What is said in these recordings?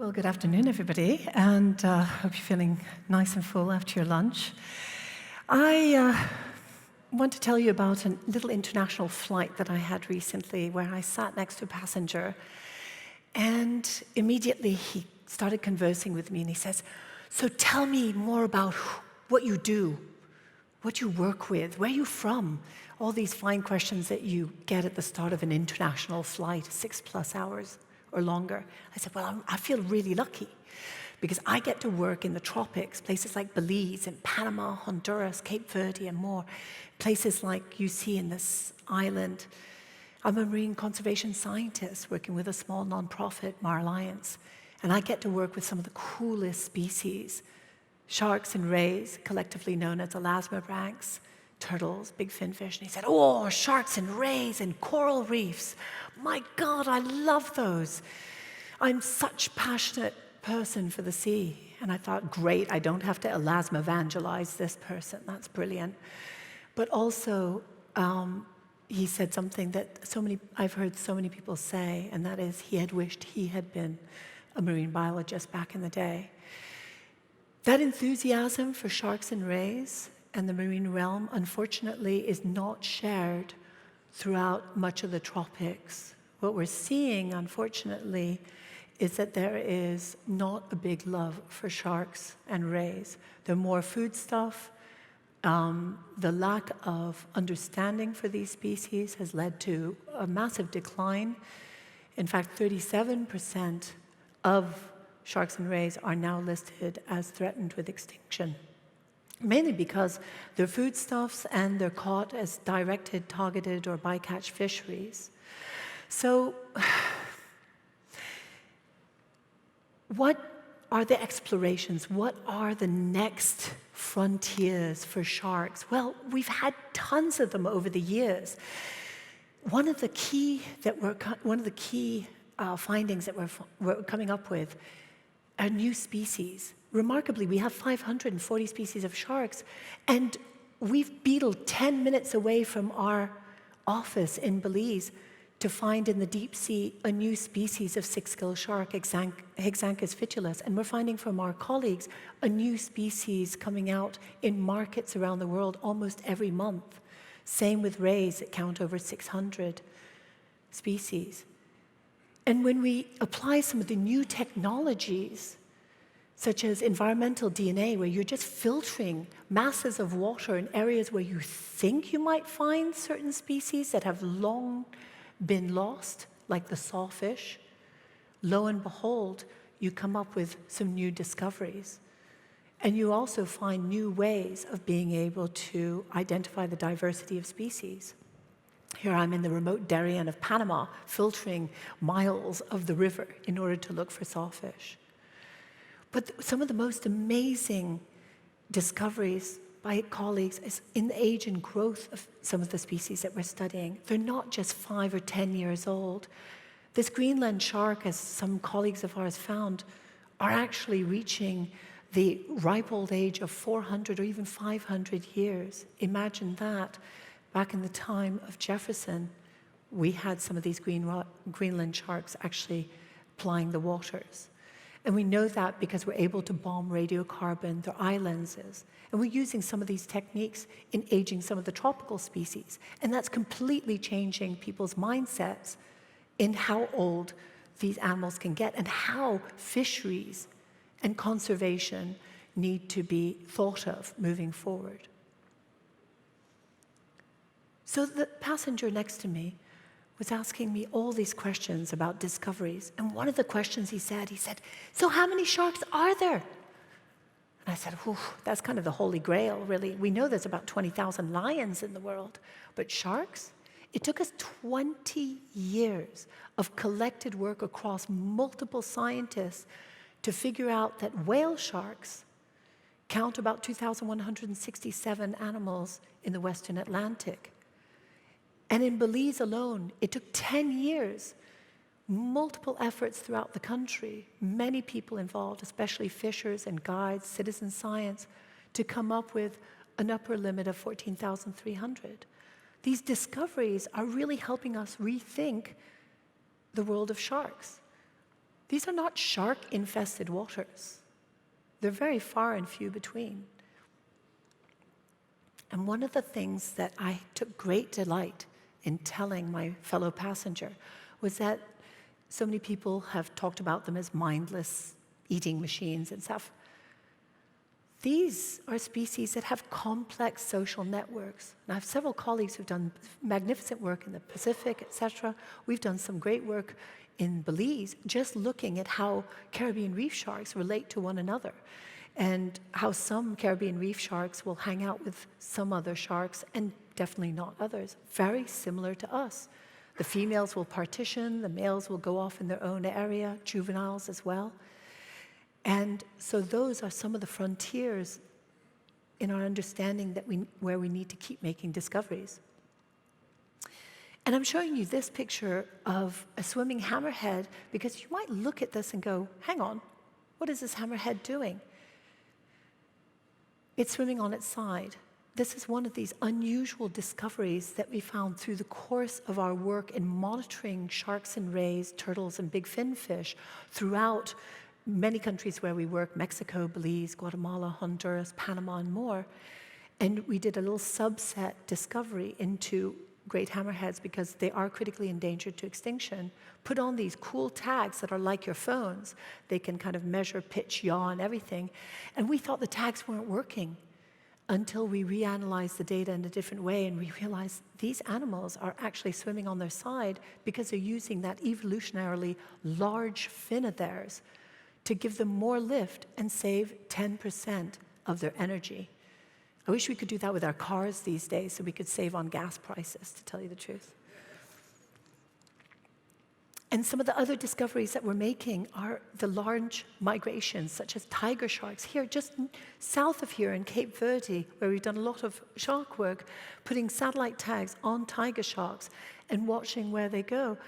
Well, good afternoon, everybody, and hope you're feeling nice and full after your lunch. I want to tell you about a little international flight that I had recently where I sat next to a passenger, and immediately he started conversing with me, and he says, "So tell me more about what you do, what you work with, where you're from," all these fine questions that you get at the start of an international flight, 6+ hours or longer. I said, well, I feel really lucky because I get to work in the tropics, places like Belize and Panama, Honduras, Cape Verde, and more, places like you see in this island. I'm a marine conservation scientist working with a small nonprofit, Mar Aliance, and I get to work with some of the coolest species, sharks and rays, collectively known as elasmobranchs, turtles, big finfish. And he said, "Oh, sharks and rays and coral reefs. My God, I love those. I'm such a passionate person for the sea." And I thought, great, I don't have to elasmovangelize this person. That's brilliant. But also, he said something that I've heard so many people say, and that is he had wished he had been a marine biologist back in the day. That enthusiasm for sharks and rays and the marine realm, unfortunately, is not shared throughout much of the tropics. What we're seeing, unfortunately, is that there is not a big love for sharks and rays. They're more foodstuff. The lack of understanding for these species has led to a massive decline. In fact, 37% of sharks and rays are now listed as threatened with extinction, mainly because they're foodstuffs and they're caught as directed, targeted, or bycatch fisheries. So, what are the explorations? What are the next frontiers for sharks? Well, we've had tons of them over the years. One of the key findings that we're coming up with are new species. Remarkably, we have 540 species of sharks, and we've beetled 10 minutes away from our office in Belize to find in the deep sea a new species of six-gill shark, Hexanchus fitulus, and we're finding from our colleagues a new species coming out in markets around the world almost every month. Same with rays that count over 600 species. And when we apply some of the new technologies, such as environmental DNA, where you're just filtering masses of water in areas where you think you might find certain species that have long been lost, like the sawfish, lo and behold, you come up with some new discoveries. And you also find new ways of being able to identify the diversity of species. Here I'm in the remote Darien of Panama, filtering miles of the river in order to look for sawfish. But some of the most amazing discoveries by colleagues is in the age and growth of some of the species that we're studying. They're not just 5 or 10 years old. This Greenland shark, as some colleagues of ours found, are actually reaching the ripe old age of 400 or even 500 years. Imagine that. Back in the time of Jefferson, we had some of these Greenland sharks actually plying the waters. And we know that because we're able to bomb radiocarbon, their eye lenses. And we're using some of these techniques in aging some of the tropical species. And that's completely changing people's mindsets in how old these animals can get and how fisheries and conservation need to be thought of moving forward. So the passenger next to me was asking me all these questions about discoveries. And one of the questions he said, "So how many sharks are there?" And I said, "Whew, that's kind of the holy grail, really. We know there's about 20,000 lions in the world. But sharks? It took us 20 years of collected work across multiple scientists to figure out that whale sharks count about 2,167 animals in the Western Atlantic. And in Belize alone, it took 10 years, multiple efforts throughout the country, many people involved, especially fishers and guides, citizen science, to come up with an upper limit of 14,300. These discoveries are really helping us rethink the world of sharks. These are not shark-infested waters. They're very far and few between. And one of the things that I took great delight in telling my fellow passenger was that so many people have talked about them as mindless eating machines and stuff. These are species that have complex social networks. And I have several colleagues who've done magnificent work in the Pacific, etc. We've done some great work in Belize, just looking at how Caribbean reef sharks relate to one another, and how some Caribbean reef sharks will hang out with some other sharks, and definitely not others. Very similar to us. The females will partition, the males will go off in their own area, juveniles as well. And so those are some of the frontiers in our understanding that where we need to keep making discoveries. And I'm showing you this picture of a swimming hammerhead because you might look at this and go, hang on, what is this hammerhead doing? It's swimming on its side. This is one of these unusual discoveries that we found through the course of our work in monitoring sharks and rays, turtles and big fin fish throughout many countries where we work, Mexico, Belize, Guatemala, Honduras, Panama, and more. And we did a little subset discovery into great hammerheads because they are critically endangered to extinction. Put on these cool tags that are like your phones. They can kind of measure pitch, yaw, and everything. And we thought the tags weren't working until we reanalyzed the data in a different way, and we realized these animals are actually swimming on their side because they're using that evolutionarily large fin of theirs to give them more lift and save 10% of their energy. I wish we could do that with our cars these days so we could save on gas prices, to tell you the truth. And some of the other discoveries that we're making are the large migrations, such as tiger sharks. Here, just south of here in Cape Verde, where we've done a lot of shark work, putting satellite tags on tiger sharks and watching where they go,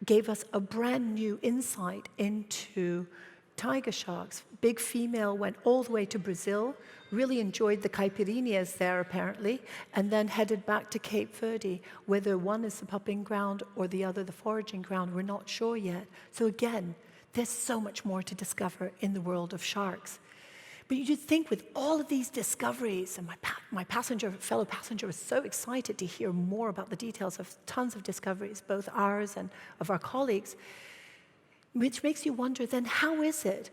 gave us a brand new insight into tiger sharks. Big female went all the way to Brazil, really enjoyed the caipirinhas there apparently, and then headed back to Cape Verde. Whether one is the pupping ground or the other the foraging ground, we're not sure yet. So again, there's so much more to discover in the world of sharks. But you'd think with all of these discoveries, and my fellow passenger was so excited to hear more about the details of tons of discoveries, both ours and of our colleagues, which makes you wonder then how is it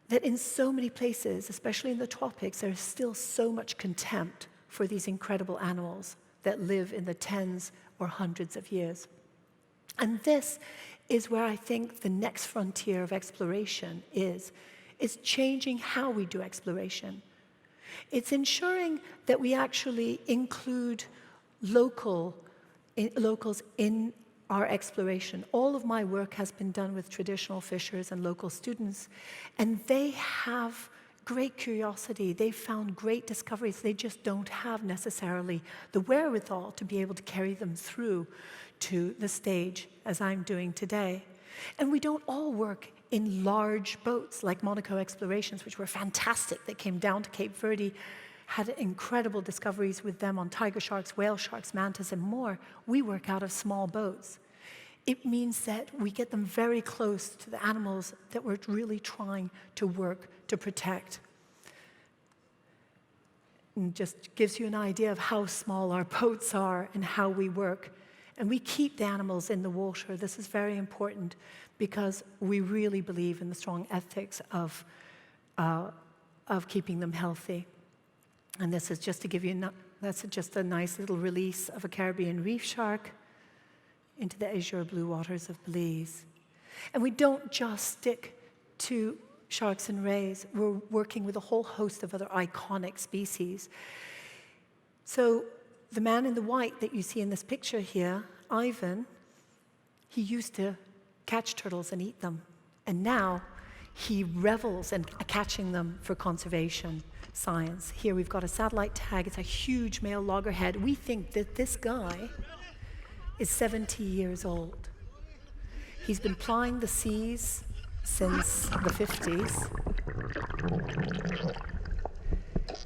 that in so many places, especially in the tropics, there is still so much contempt for these incredible animals that live in the tens or hundreds of years. And this is where I think the next frontier of exploration is changing how we do exploration. It's ensuring that we actually include locals in our exploration. All of my work has been done with traditional fishers and local students, and they have great curiosity. They found great discoveries. They just don't have necessarily the wherewithal to be able to carry them through to the stage as I'm doing today. And we don't all work in large boats like Monaco Explorations, which were fantastic. They came down to Cape Verde, had incredible discoveries with them on tiger sharks, whale sharks, mantas, and more. We work out of small boats. It means that we get them very close to the animals that we're really trying to work to protect. And just gives you an idea of how small our boats are and how we work. And we keep the animals in the water. This is very important because we really believe in the strong ethics of keeping them healthy. And this is just to give you, that's just a nice little release of a Caribbean reef shark into the azure blue waters of Belize. And we don't just stick to sharks and rays. We're working with a whole host of other iconic species. So the man in the white that you see in this picture here, Ivan, he used to catch turtles and eat them. And now he revels in catching them for conservation science. Here we've got a satellite tag. It's a huge male loggerhead. We think that this guy is 70 years old. He's been plying the seas since the 50s.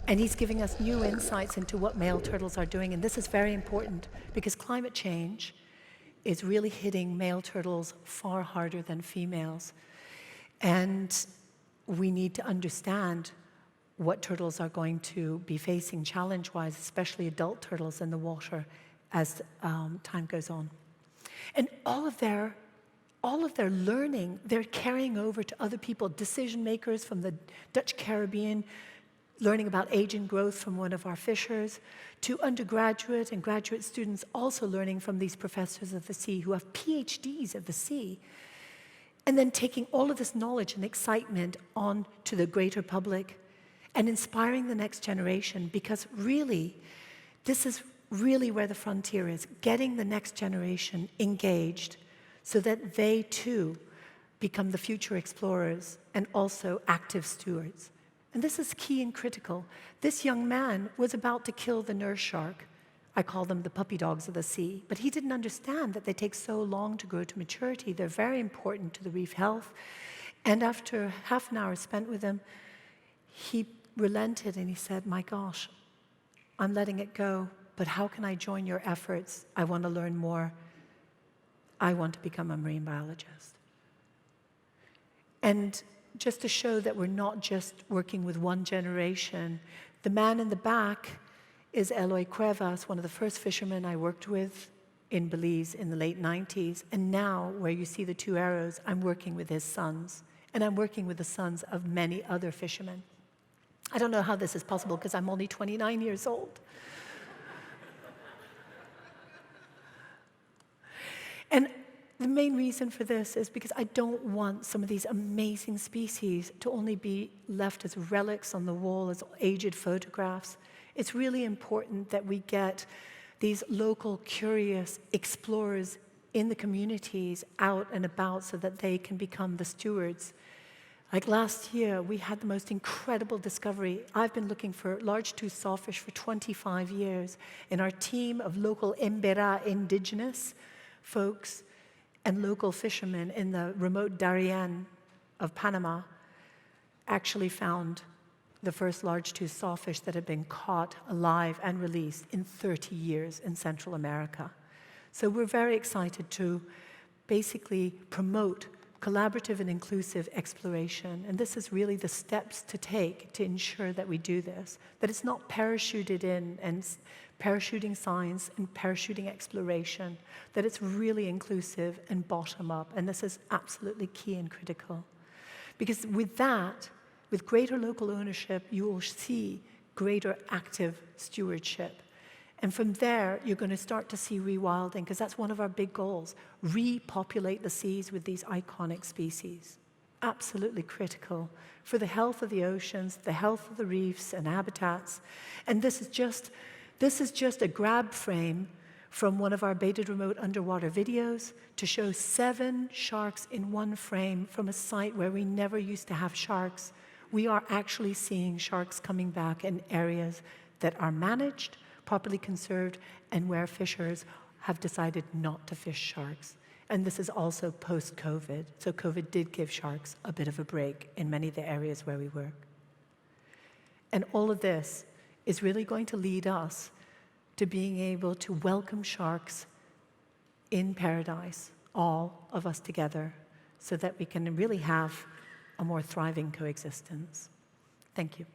And he's giving us new insights into what male turtles are doing. And this is very important because climate change is really hitting male turtles far harder than females. And we need to understand what turtles are going to be facing challenge-wise, especially adult turtles in the water, as time goes on. And all of their learning, they're carrying over to other people, decision makers from the Dutch Caribbean, learning about age and growth from one of our fishers, to undergraduate and graduate students also learning from these professors of the sea who have PhDs of the sea, and then taking all of this knowledge and excitement on to the greater public and inspiring the next generation, because really, this is really where the frontier is, getting the next generation engaged so that they too become the future explorers and also active stewards. And this is key and critical. This young man was about to kill the nurse shark. I call them the puppy dogs of the sea. But he didn't understand that they take so long to grow to maturity. They're very important to the reef health. And after half an hour spent with him, he relented and he said, "My gosh, I'm letting it go, but how can I join your efforts? I want to learn more. I want to become a marine biologist." And just to show that we're not just working with one generation, the man in the back is Eloy Cuevas, one of the first fishermen I worked with in Belize in the late 90s. And now, where you see the two arrows, I'm working with his sons. And I'm working with the sons of many other fishermen. I don't know how this is possible because I'm only 29 years old. And the main reason for this is because I don't want some of these amazing species to only be left as relics on the wall, as aged photographs. It's really important that we get these local, curious explorers in the communities out and about so that they can become the stewards. Like last year, we had the most incredible discovery. I've been looking for large-tooth sawfish for 25 years, and our team of local Embera indigenous folks and local fishermen in the remote Darien of Panama actually found the first large-tooth sawfish that had been caught alive and released in 30 years in Central America. So we're very excited to basically promote collaborative and inclusive exploration. And this is really the steps to take to ensure that we do this, that it's not parachuted in and parachuting science and parachuting exploration, that it's really inclusive and bottom up. And this is absolutely key and critical. Because with that, with greater local ownership, you will see greater active stewardship. And from there, you're going to start to see rewilding, because that's one of our big goals, repopulate the seas with these iconic species. Absolutely critical for the health of the oceans, the health of the reefs and habitats. And this is just a grab frame from one of our baited remote underwater videos to show 7 sharks in one frame from a site where we never used to have sharks. We are actually seeing sharks coming back in areas that are managed, properly conserved, and where fishers have decided not to fish sharks. And this is also post-COVID. So COVID did give sharks a bit of a break in many of the areas where we work. And all of this is really going to lead us to being able to welcome sharks in paradise, all of us together, so that we can really have a more thriving coexistence. Thank you.